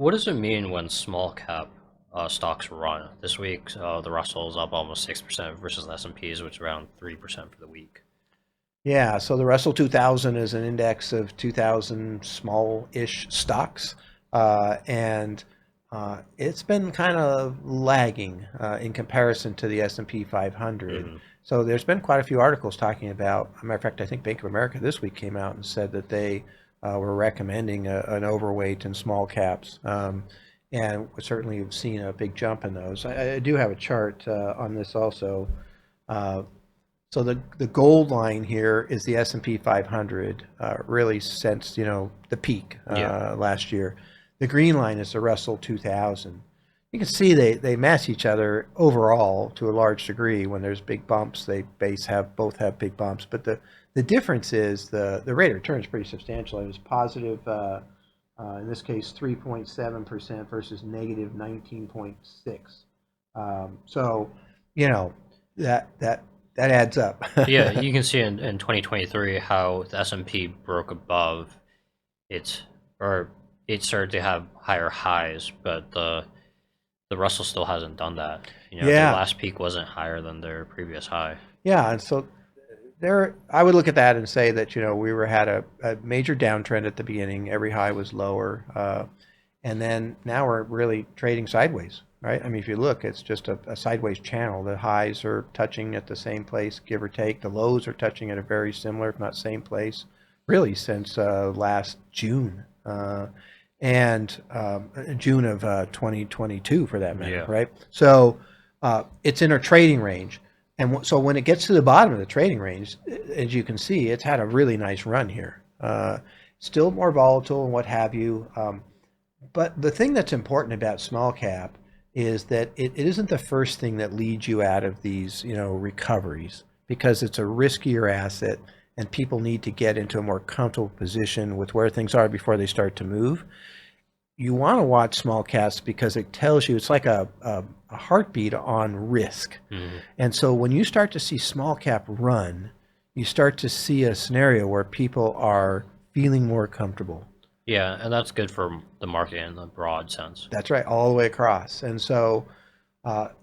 What does it mean when small cap stocks run? This week, the Russell is up almost 6% versus the S&Ps, which is around 3% for the week. Yeah, so the Russell 2000 is an index of 2,000 small-ish stocks, and it's been kind of lagging in comparison to the S&P 500. Hmm. So there's been quite a few articles talking about. As a matter of fact, I think Bank of America this week came out and said that they were recommending an overweight in small caps, and we certainly have seen a big jump in those. I do have a chart on this also. Uh, so the gold line here is the S&P 500, really since the peak Yeah. last year. The green line is the Russell 2000. You can see they match each other overall to a large degree. When there's big bumps, they both have big bumps. But the difference is the rate of return is pretty substantial. It was positive, in this case 3.7% versus negative 19.6. So you know that adds up. Yeah, you can see in 2023 how the S&P broke above its, or it started to have higher highs, but the Russell still hasn't done that. Their Yeah, last peak wasn't higher than their previous high. yeah, and so there, I would look at that and say that we had a major downtrend at the beginning. Every high was lower, and then now we're really trading sideways, right? I mean, if you look, it's just a sideways channel. The highs are touching at the same place, give or take. The lows are touching at a very similar, if not same place, really since last June. And June of 2022 for that matter, Yeah. right? So it's in a trading range. And so when it gets to the bottom of the trading range, as you can see, it's had a really nice run here. Still more volatile and what have you. But the thing that's important about small cap is that it isn't the first thing that leads you out of these, recoveries, because it's a riskier asset and people need to get into a more comfortable position with where things are before they start to move. You want to watch small caps because it tells you, it's like a heartbeat on risk. Hmm. And so when you start to see small cap run, you start to see a scenario where people are feeling more comfortable. Yeah, and that's good for the market in a broad sense. That's right, all the way across. And so,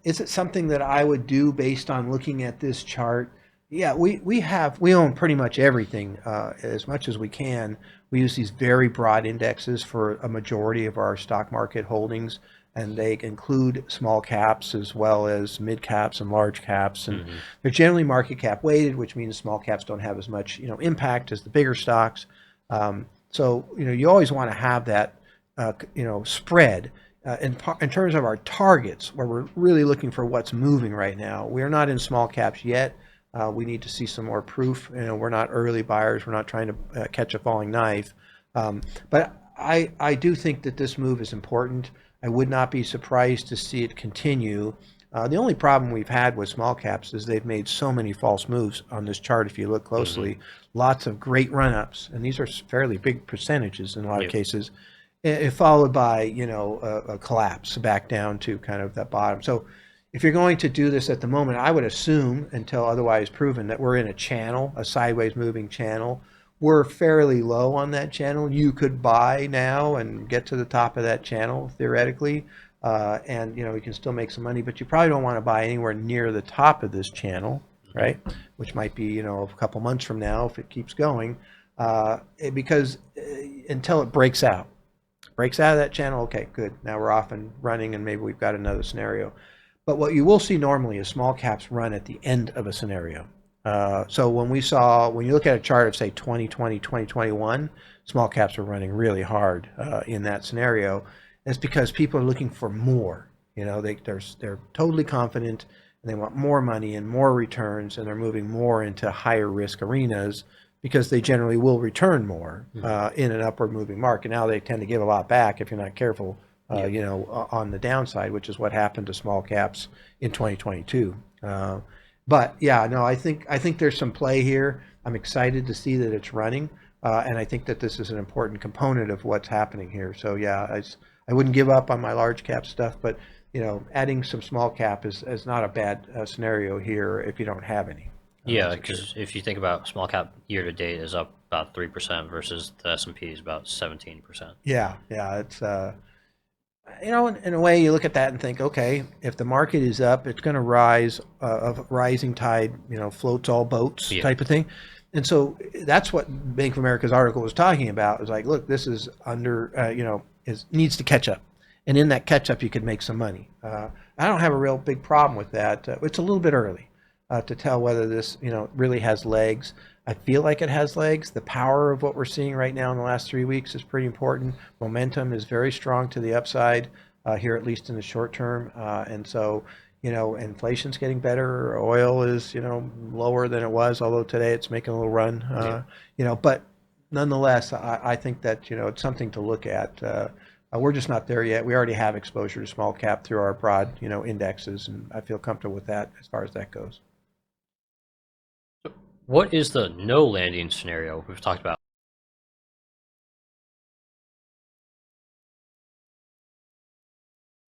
is it something that I would do based on looking at this chart? Yeah, we own pretty much everything as much as we can. We use these very broad indexes for a majority of our stock market holdings, and they include small caps as well as mid caps and large caps, and Hmm. they're generally market cap weighted, which means small caps don't have as much impact as the bigger stocks. So you always want to have that spread. In terms of our targets, where we're really looking for what's moving right now, we're not in small caps yet. We need to see some more proof. We're not early buyers. We're not trying to catch a falling knife. But I do think that this move is important. I would not be surprised to see it continue. The only problem we've had with small caps is they've made so many false moves on this chart. If you look Hmm. closely, lots of great run-ups, and these are fairly big percentages in a lot of Yeah. cases, followed by a collapse back down to kind of that bottom. So if you're going to do this at the moment, I would assume, until otherwise proven, that we're in a channel, a sideways moving channel. We're fairly low on that channel. You could buy now and get to the top of that channel theoretically, and you can still make some money. But you probably don't want to buy anywhere near the top of this channel, Hmm. right? Which might be a couple months from now if it keeps going, because until it breaks out of that channel, okay, good. Now we're off and running, and maybe we've got another scenario. But what you will see normally is small caps run at the end of a scenario. So when you look at a chart of say 2020, 2021, small caps are running really hard in that scenario. It's because people are looking for more. They're totally confident and they want more money and more returns, and they're moving more into higher risk arenas because they generally will return more Hmm. in an upward moving market. Now they tend to give a lot back if you're not careful, Yeah. on the downside, which is what happened to small caps in 2022. But yeah, no, I think there's some play here. I'm excited to see that it's running, and I think that this is an important component of what's happening here. So yeah, I wouldn't give up on my large cap stuff, but adding some small cap is not a bad scenario here if you don't have any. Yeah, That's for sure. because if you think about small cap year to date is up about 3% versus the S&P is about 17%. Yeah, yeah, it's In a way, you look at that and think, okay, if the market is up, it's going to rise. A rising tide, floats all boats, Yeah. type of thing. And so that's what Bank of America's article was talking about. Is like, look, this is under, is needs to catch up, and in that catch up, you could make some money. I don't have a real big problem with that. It's a little bit early to tell whether this, really has legs. I feel like it has legs. The power of what we're seeing right now in the last 3 weeks is pretty important. Momentum is very strong to the upside here, at least in the short term. And so, inflation's getting better. Oil is, lower than it was, although today it's making a little run. Yeah. But nonetheless, I think that, it's something to look at. We're just not there yet. We already have exposure to small cap through our broad, indexes, and I feel comfortable with that as far as that goes. What is the no landing scenario? We've talked about